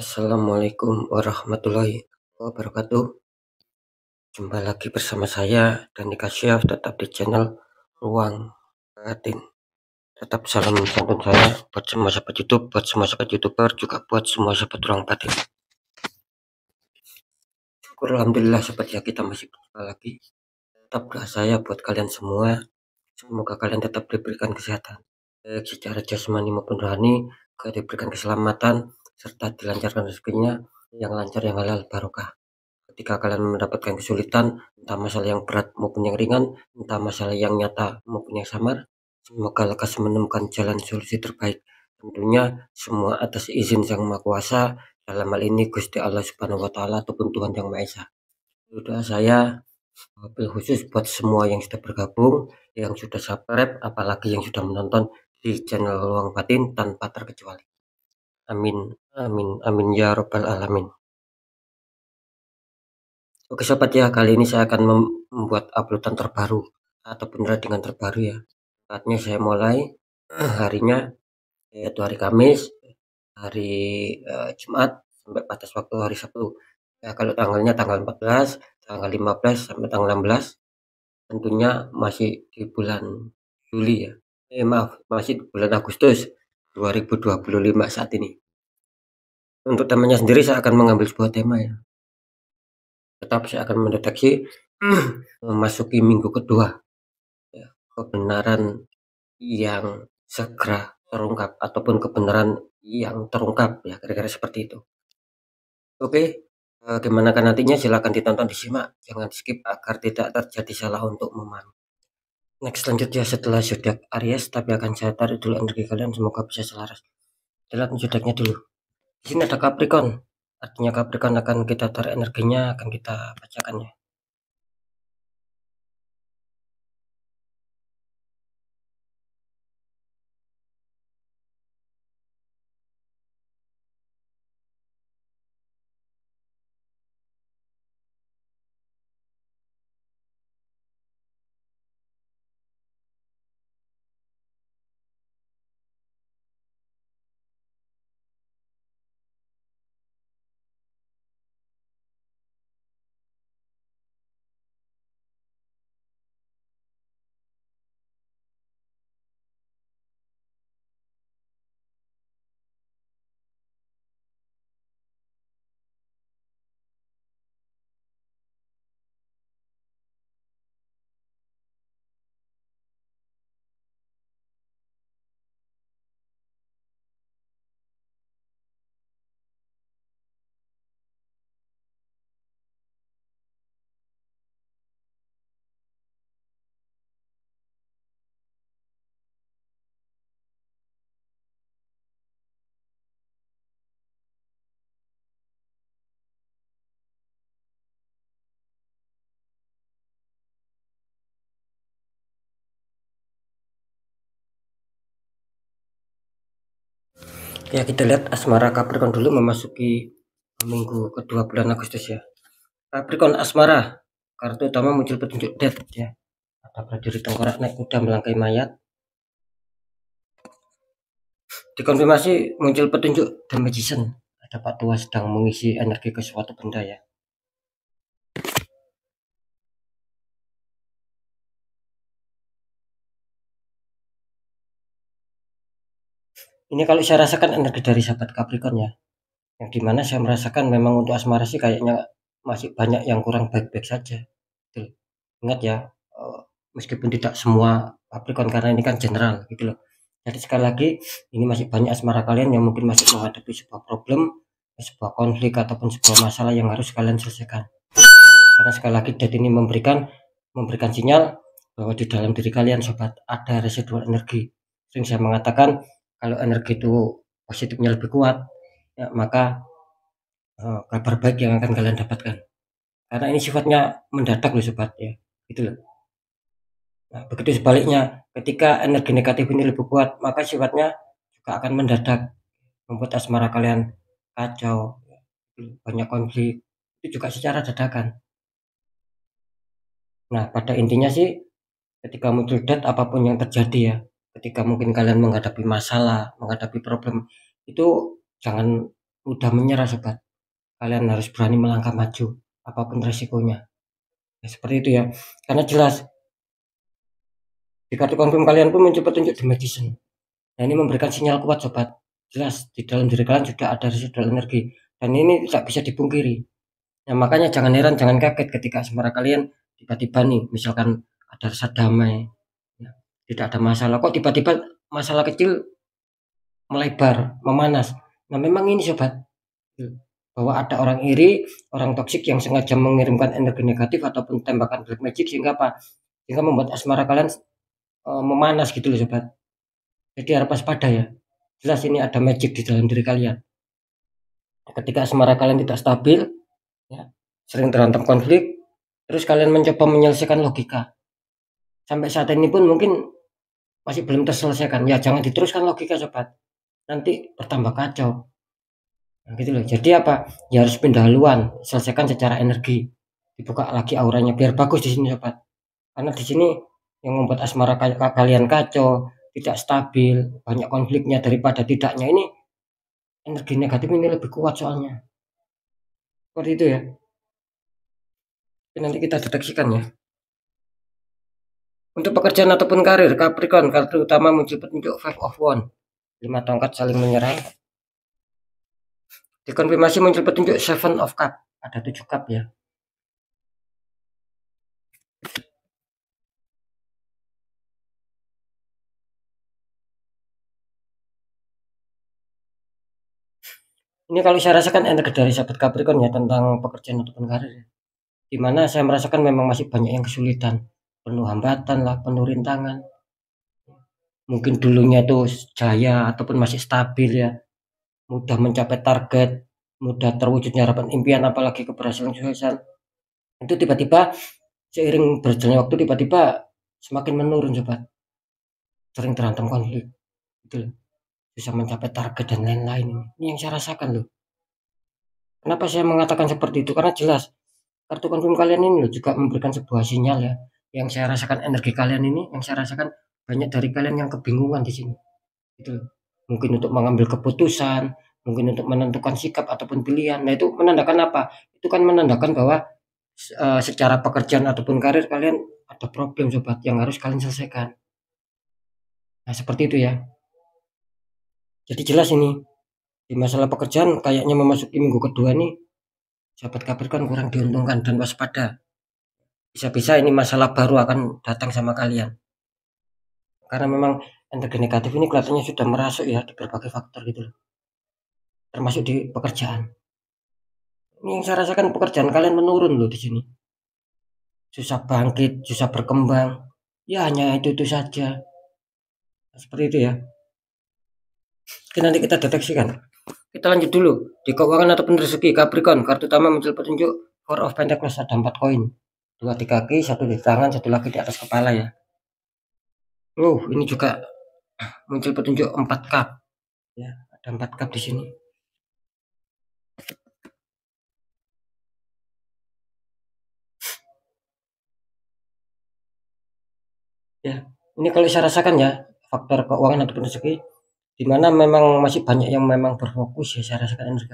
Assalamualaikum warahmatullahi wabarakatuh. Jumpa lagi bersama saya Dani Kasyaf, tetap di channel Ruang Batin. Tetap salam santun saya buat semua sahabat YouTube, buat semua sahabat YouTuber, juga buat semua sahabat Ruang Batin. Syukur alhamdulillah sahabat ya, kita masih berjumpa lagi. Tetap doa saya buat kalian semua, semoga kalian tetap diberikan kesehatan baik secara jasmani maupun rohani, diberikan keselamatan serta dilancarkan rezekinya yang lancar, yang halal barokah. Ketika kalian mendapatkan kesulitan, entah masalah yang berat maupun yang ringan, entah masalah yang nyata maupun yang samar, semoga lekas menemukan jalan solusi terbaik. Tentunya semua atas izin Sang Maha Kuasa, dalam hal ini Gusti Allah Subhanahu wa Ta'ala ataupun Tuhan Yang Maha Esa. Doa saya wabil khusus buat semua yang sudah bergabung, yang sudah subscribe, apalagi yang sudah menonton di channel Ruang Batin tanpa terkecuali. Amin, amin, amin ya robbal alamin. Oke sobat ya, kali ini saya akan membuat uploadan terbaru ataupun dengan terbaru ya. Saatnya saya mulai harinya yaitu hari Kamis, hari Jumat sampai batas waktu hari Sabtu. Ya, kalau tanggalnya tanggal 14, tanggal 15 sampai tanggal 16. Tentunya masih di bulan Juli ya. Maaf, masih di bulan Agustus 2025 saat ini. Untuk temanya sendiri saya akan mengambil sebuah tema ya. Tetap saya akan mendeteksi memasuki minggu kedua ya, kebenaran yang segera terungkap ataupun kebenaran yang terungkap ya, kira-kira seperti itu. Oke, gimana kan nantinya silahkan ditonton, disimak, jangan skip agar tidak terjadi salah untuk memahami. Next, selanjutnya setelah zodiak Aries, tapi akan saya tarik dulu energi kalian, semoga bisa selaras. Lihat zodiaknya dulu. Di sini ada Capricorn, artinya Capricorn akan kita tarik energinya, akan kita bacakan ya. Ya, kita lihat asmara Capricorn dulu memasuki minggu kedua bulan Agustus ya. Capricorn asmara, kartu utama muncul petunjuk death ya. Ada prajurit tengkorak naik kuda melangkai mayat. Dikonfirmasi muncul petunjuk The Magician, ada Pak Tua sedang mengisi energi ke suatu benda ya. Ini kalau saya rasakan energi dari sahabat Capricorn ya, yang dimana saya merasakan memang untuk asmara sih kayaknya masih banyak yang kurang baik-baik saja. Tuh. Ingat ya, meskipun tidak semua Capricorn karena ini kan general gitu loh. Jadi sekali lagi ini masih banyak asmara kalian yang mungkin masih menghadapi sebuah problem, sebuah konflik ataupun sebuah masalah yang harus kalian selesaikan. Karena sekali lagi death ini memberikan sinyal bahwa di dalam diri kalian sobat ada residual energi. Sering saya mengatakan kalau energi itu positifnya lebih kuat ya, maka kabar baik yang akan kalian dapatkan. Karena ini sifatnya mendadak loh sobat ya, gitu loh. Nah, begitu sebaliknya, ketika energi negatif ini lebih kuat, maka sifatnya juga akan mendadak membuat asmara kalian kacau, banyak konflik, itu juga secara dadakan. Nah, pada intinya sih ketika muncul death apapun yang terjadi ya, ketika mungkin kalian menghadapi masalah, menghadapi problem, itu jangan mudah menyerah sobat. Kalian harus berani melangkah maju apapun resikonya. Ya, seperti itu ya. Karena jelas di kartu confirm kalian pun muncul petunjuk The Magician. Nah, ini memberikan sinyal kuat sobat. Jelas di dalam diri kalian sudah ada residual energi dan ini tidak bisa dipungkiri. Nah, makanya jangan heran, jangan kaget ketika asmara kalian tiba-tiba nih, misalkan ada rasa damai, ya, tidak ada masalah. Kok tiba-tiba masalah kecil melebar, memanas. Nah, memang ini sobat, bahwa ada orang iri, orang toksik yang sengaja mengirimkan energi negatif ataupun tembakan black magic sehingga apa? Sehingga membuat asmara kalian memanas gitu loh sobat. Jadi harus waspada ya. Jelas ini ada magic di dalam diri kalian. Ketika asmara kalian tidak stabil, ya, sering berantem konflik, terus kalian mencoba menyelesaikan logika. Sampai saat ini pun mungkin masih belum terselesaikan. Ya jangan diteruskan logika sobat. Nanti bertambah kacau. Nah, gitu loh. Jadi apa? Ya harus pindah haluan, selesaikan secara energi. Dibuka lagi auranya biar bagus di sini sobat. Karena di sini yang membuat asmara kalian kacau, tidak stabil, banyak konfliknya daripada tidaknya ini energi negatif ini lebih kuat soalnya. Seperti itu ya. Tapi nanti kita deteksikan ya. Untuk pekerjaan ataupun karir, Capricorn, kartu utama muncul petunjuk Five of Wands. 5 tongkat saling menyerang. Dikonfirmasi muncul petunjuk Seven of Cup. Ada 7 cup ya. Ini kalau saya rasakan energi dari sahabat Capricorn ya tentang pekerjaan ataupun karir ya. Dimana saya merasakan memang masih banyak yang kesulitan. Penuh hambatan lah, penuh rintangan. Mungkin dulunya itu jaya ataupun masih stabil ya. Mudah mencapai target, mudah terwujudnya harapan impian apalagi keberhasilan suksesan. Itu tiba-tiba seiring berjalannya waktu tiba-tiba semakin menurun sobat. Sering terancam konflik. Gitu loh. Bisa mencapai target dan lain-lain. Ini yang saya rasakan loh. Kenapa saya mengatakan seperti itu? Karena jelas kartu confirm kalian ini loh juga memberikan sebuah sinyal ya. Yang saya rasakan energi kalian ini, yang saya rasakan banyak dari kalian yang kebingungan di sini. Gitu loh. Mungkin untuk mengambil keputusan, mungkin untuk menentukan sikap ataupun pilihan. Nah itu menandakan apa? Itu kan menandakan bahwa secara pekerjaan ataupun karir kalian ada problem sobat yang harus kalian selesaikan. Nah seperti itu ya. Jadi jelas ini di masalah pekerjaan kayaknya memasuki minggu kedua nih sahabat Capricorn kurang diuntungkan dan waspada. Bisa-bisa ini masalah baru akan datang sama kalian. Karena memang energi negatif ini kelihatannya sudah merasuk ya di berbagai faktor gitu loh. Termasuk di pekerjaan. Ini yang saya rasakan pekerjaan kalian menurun loh di sini. Susah bangkit, susah berkembang. Ya hanya itu saja. Seperti itu ya. Oke, nanti kita deteksikan. Kita lanjut dulu. Di keuangan ataupun rezeki Capricorn, kartu utama muncul petunjuk Four of Pentacles, ada 4 koin. 2 di kaki, 1 di tangan, 1 lagi di atas kepala ya. Ini juga muncul petunjuk 4 cup. Ya, ada 4 cup di sini. Ya, ini kalau saya rasakan ya, faktor keuangan ataupun rezeki di mana memang masih banyak yang memang berfokus ya, saya rasakan energi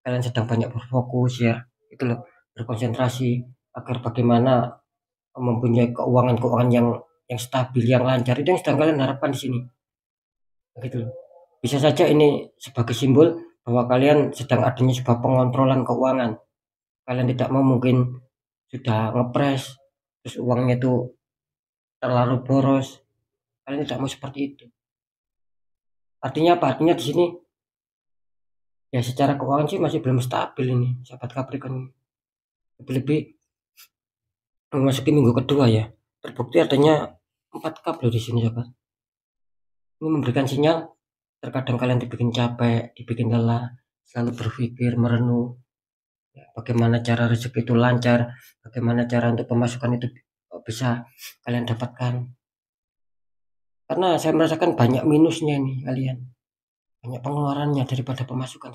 kalian sedang banyak berfokus ya, itu loh, berkonsentrasi agar bagaimana mempunyai keuangan yang stabil, yang lancar, itu yang sedang kalian harapkan di sini. Gitu loh. Bisa saja ini sebagai simbol bahwa kalian sedang adanya sebuah pengontrolan keuangan. Kalian tidak mau mungkin sudah ngepres, terus uangnya itu terlalu boros. Kalian tidak mau seperti itu. Artinya apa? Artinya di sini ya secara keuangan sih masih belum stabil ini, sahabat Capricorn. Lebih-lebih memasuki minggu kedua ya. Terbukti adanya 4 cup loh di sini, sahabat. Ini memberikan sinyal terkadang kalian dibikin capek, dibikin lelah, selalu berpikir, merenung ya, bagaimana cara rezeki itu lancar, bagaimana cara untuk pemasukan itu bisa kalian dapatkan. Karena saya merasakan banyak minusnya ini kalian, banyak pengeluarannya daripada pemasukan.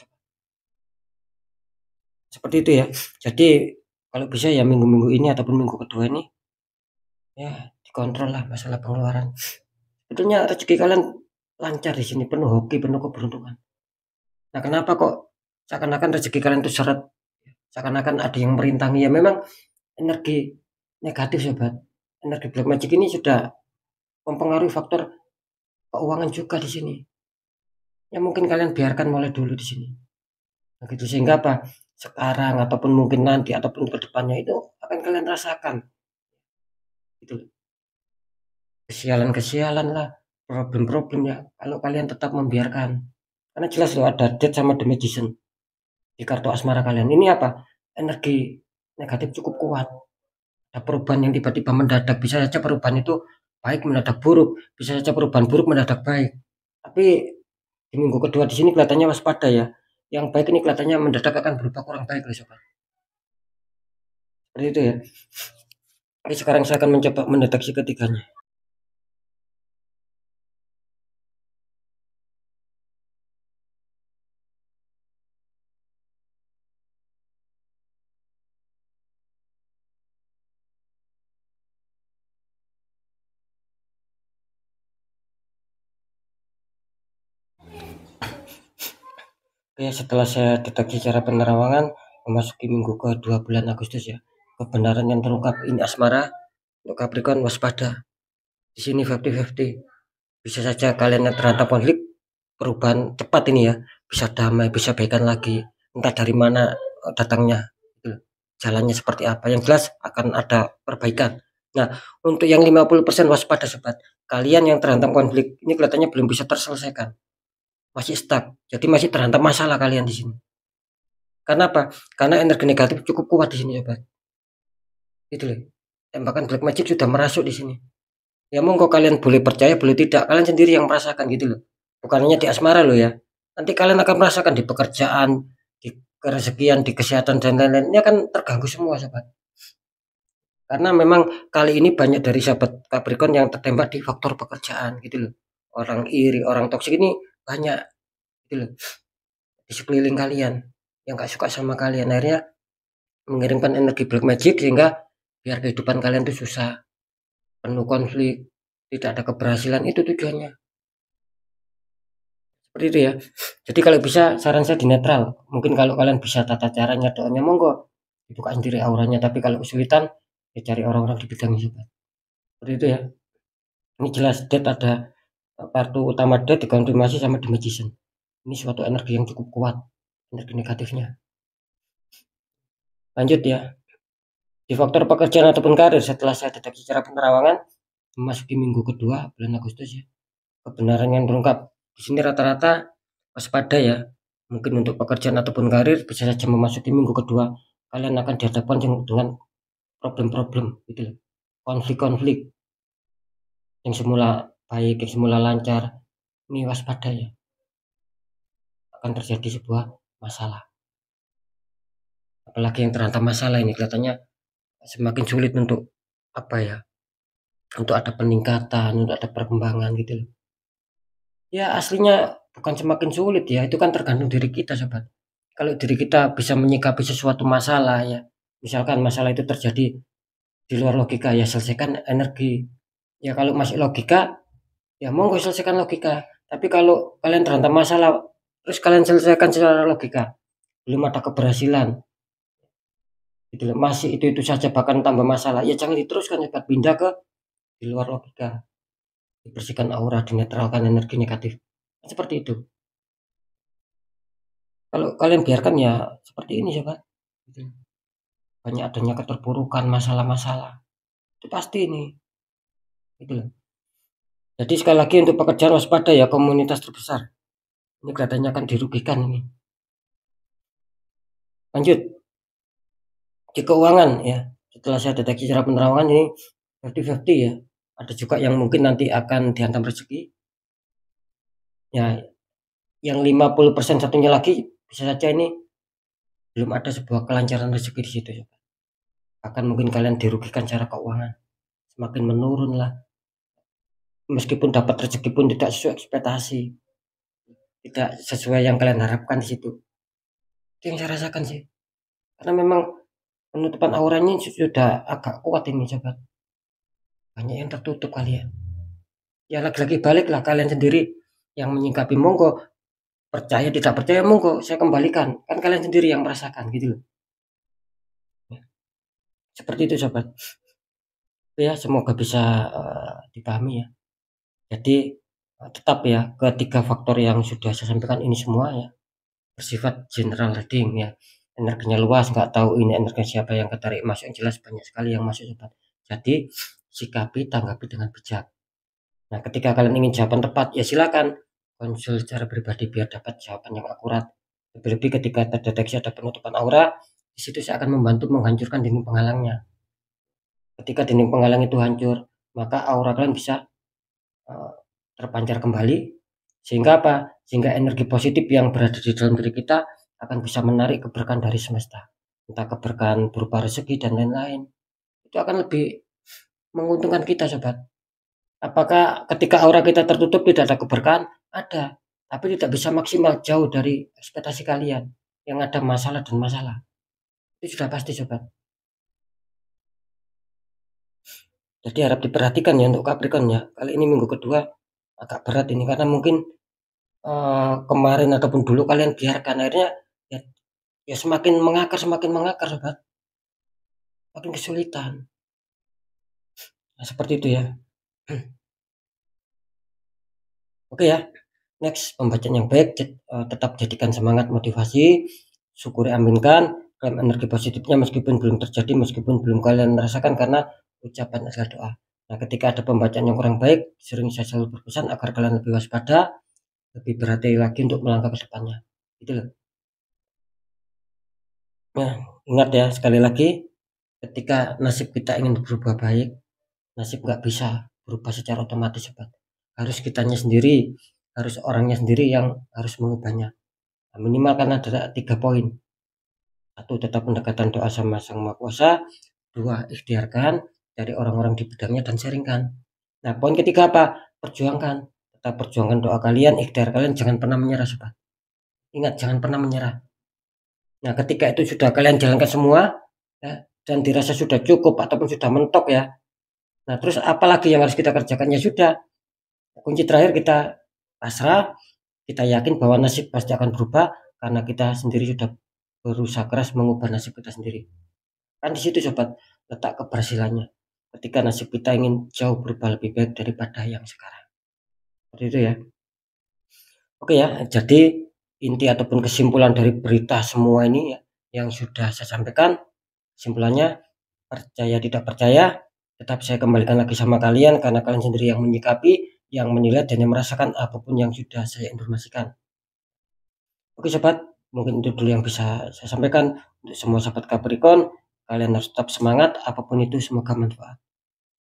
Seperti itu ya. Jadi kalau bisa ya minggu-minggu ini ataupun minggu kedua ini ya dikontrol lah masalah pengeluaran. Sebetulnya rezeki kalian lancar di sini, penuh hoki, penuh keberuntungan. Nah, kenapa kok seakan-akan rezeki kalian itu seret, seakan-akan ada yang merintangi. Ya memang energi negatif sobat, energi black magic ini sudah mempengaruhi faktor keuangan juga di sini. Ya mungkin kalian biarkan mulai dulu di sini. Begitu sehingga apa? Sekarang ataupun mungkin nanti ataupun ke depannya itu akan kalian rasakan. Gitu. Kesialan-kesialan lah, problem-problem ya kalau kalian tetap membiarkan. Karena jelas loh ada Death sama The Magician di kartu asmara kalian. Ini apa? Energi negatif cukup kuat. Ada perubahan yang tiba-tiba mendadak. Bisa saja perubahan itu baik mendadak buruk, bisa saja perubahan buruk mendadak baik. Tapi di minggu kedua di sini kelihatannya waspada ya. Yang baik ini kelihatannya mendadak akan berubah kurang baik loh sobat. Seperti itu ya. Oke, sekarang saya akan mencoba mendeteksi ketiganya. Oke, setelah saya deteksi secara penerawangan memasuki minggu kedua bulan Agustus ya. Kebenaran yang terungkap ini asmara untuk Capricorn waspada. Di sini 50-50. Bisa saja kalian yang terhantam konflik perubahan cepat ini ya. Bisa damai, bisa baikan lagi. Entah dari mana datangnya. Jalannya seperti apa. Yang jelas akan ada perbaikan. Nah, untuk yang 50% waspada sobat. Kalian yang terhantam konflik ini kelihatannya belum bisa terselesaikan. Masih stuck. Jadi masih terhantam masalah kalian di sini. Karena apa? Karena energi negatif cukup kuat di sini sobat. Itu loh. Tembakan black magic sudah merasuk di sini. Ya monggo kalian boleh percaya, boleh tidak. Kalian sendiri yang merasakan gitu loh. Bukan hanya di asmara loh ya. Nanti kalian akan merasakan di pekerjaan, di kerezekian, di kesehatan dan lain-lain. Ini akan terganggu semua sobat. Karena memang kali ini banyak dari sahabat Capricorn yang tertembak di faktor pekerjaan gitu loh. Orang iri, orang toksik ini banyak gitu loh. Di sekeliling kalian yang gak suka sama kalian. Akhirnya mengirimkan energi black magic sehingga biar kehidupan kalian itu susah, penuh konflik, tidak ada keberhasilan. Itu tujuannya. Seperti itu ya. Jadi kalau bisa saran saya di netral. Mungkin kalau kalian bisa tata caranya doanya monggo dibuka sendiri auranya. Tapi kalau kesulitan ya cari orang-orang di bidang itu. Seperti itu ya. Ini jelas Death ada kartu utama Death dikonfirmasi sama The Magician. Ini suatu energi yang cukup kuat, energi negatifnya. Lanjut ya. Di faktor pekerjaan ataupun karir setelah saya deteksi secara penerawangan memasuki minggu kedua bulan Agustus ya. Kebenaran yang terungkap di sini rata-rata waspada ya. Mungkin untuk pekerjaan ataupun karir bisa saja memasuki minggu kedua kalian akan dihadapkan dengan problem-problem gitu loh. Konflik-konflik yang semula baik, yang semula lancar, ini waspada ya. Akan terjadi sebuah masalah. Apalagi yang terhantam masalah ini kelihatannya semakin sulit untuk apa ya? Untuk ada peningkatan, untuk ada perkembangan gitu loh. Ya aslinya bukan semakin sulit ya, itu kan tergantung diri kita sobat. Kalau diri kita bisa menyikapi sesuatu masalah ya, misalkan masalah itu terjadi di luar logika ya selesaikan energi. Ya kalau masih logika ya monggo selesaikan logika. Tapi kalau kalian terhantam masalah terus kalian selesaikan secara logika, belum ada keberhasilan. Gitu loh, masih itu saja bahkan tambah masalah. Ya jangan diteruskan sobat, pindah ke di luar logika. Dibersihkan aura, dinetralkan energi negatif. Seperti itu. Kalau kalian biarkan ya seperti ini sobat. Gitu. Banyak adanya keterpurukan, masalah-masalah. Itu pasti ini. Gitu loh. Jadi sekali lagi untuk pekerjaan waspada ya komunitas terbesar. Ini kelihatannya akan dirugikan ini. Lanjut. Di keuangan ya. Setelah saya deteksi secara penerawangan ini 50-50 ya. Ada juga yang mungkin nanti akan dihantam rezeki. Ya, yang 50% satunya lagi bisa saja ini belum ada sebuah kelancaran rezeki di situ. Akan mungkin kalian dirugikan secara keuangan. Semakin menurun lah. Meskipun dapat rezeki pun tidak sesuai ekspektasi. Tidak sesuai yang kalian harapkan di situ. Itu yang saya rasakan sih. Karena memang penutupan auranya sudah agak kuat ini sobat. Banyak yang tertutup kalian. Ya lagi-lagi baliklah kalian sendiri yang menyingkapi monggo. percaya tidak percaya monggo saya kembalikan, kan kalian sendiri yang merasakan gitu loh. Seperti itu sobat. Ya semoga bisa dipahami ya. Jadi tetap ya ketiga faktor yang sudah saya sampaikan ini semua ya bersifat general reading ya, energinya luas, nggak tahu ini energi siapa yang ketarik masuk, yang jelas banyak sekali yang masuk sobat. Jadi sikapi, tanggapi dengan bijak. Nah ketika kalian ingin jawaban tepat ya silakan konsul secara pribadi biar dapat jawaban yang akurat. Lebih-lebih ketika terdeteksi ada penutupan aura, di situ saya akan membantu menghancurkan dinding penghalangnya. Ketika dinding penghalang itu hancur, maka aura kalian bisa terpancar kembali, sehingga apa? Sehingga energi positif yang berada di dalam diri kita akan bisa menarik keberkahan dari semesta, entah keberkahan berupa rezeki dan lain-lain. Itu akan lebih menguntungkan kita sobat. Apakah ketika aura kita tertutup tidak ada keberkahan? Ada, tapi tidak bisa maksimal, jauh dari ekspektasi kalian. Yang ada masalah dan masalah, itu sudah pasti sobat. Jadi harap diperhatikan ya untuk Capricorn ya. Kali ini minggu kedua agak berat ini karena mungkin kemarin ataupun dulu kalian biarkan, akhirnya ya semakin mengakar sobat, makin kesulitan. Nah, seperti itu ya. Oke ya, next pembacaan yang baik, tetap jadikan semangat, motivasi, syukuri, aminkan, klaim energi positifnya meskipun belum terjadi, meskipun belum kalian merasakan, karena ucapan adalah doa. Nah ketika ada pembacaan yang kurang baik, sering saya selalu berpesan agar kalian lebih waspada, lebih berhati lagi untuk melangkah ke depannya gitu loh. Nah ingat ya, sekali lagi, ketika nasib kita ingin berubah baik, nasib nggak bisa berubah secara otomatis sobat. Harus kitanya sendiri, harus orangnya sendiri yang harus mengubahnya. Nah, minimal kan ada 3 poin. 1, tetap pendekatan doa sama Sang Maha Kuasa. 2, ikhtiarkan dari orang-orang di bidangnya dan sharingkan. Nah poin ketiga apa? Perjuangkan, tetap perjuangkan doa kalian, ikhtiar kalian, jangan pernah menyerah sobat. Ingat, jangan pernah menyerah. Nah ketika itu sudah kalian jalankan semua ya, dan dirasa sudah cukup ataupun sudah mentok ya, nah terus apalagi yang harus kita kerjakan? Ya sudah, kunci terakhir kita pasrah, kita yakin bahwa nasib pasti akan berubah karena kita sendiri sudah berusaha keras mengubah nasib kita sendiri. Kan di situ sobat letak keberhasilannya, ketika nasib kita ingin jauh berubah lebih baik daripada yang sekarang. Seperti itu ya. Oke ya, jadi inti ataupun kesimpulan dari berita semua ini ya, yang sudah saya sampaikan, kesimpulannya, percaya tidak percaya, tetap saya kembalikan lagi sama kalian karena kalian sendiri yang menyikapi, yang menilai, dan yang merasakan apapun yang sudah saya informasikan. Oke sobat, mungkin itu dulu yang bisa saya sampaikan untuk semua sahabat Capricorn. Kalian harus tetap semangat, apapun itu semoga manfaat.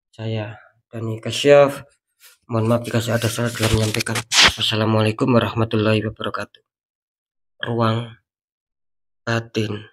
Saya Dani Kasyaf, mohon maaf jika saya ada salah dalam menyampaikan. Wassalamualaikum warahmatullahi wabarakatuh. Ruang batin.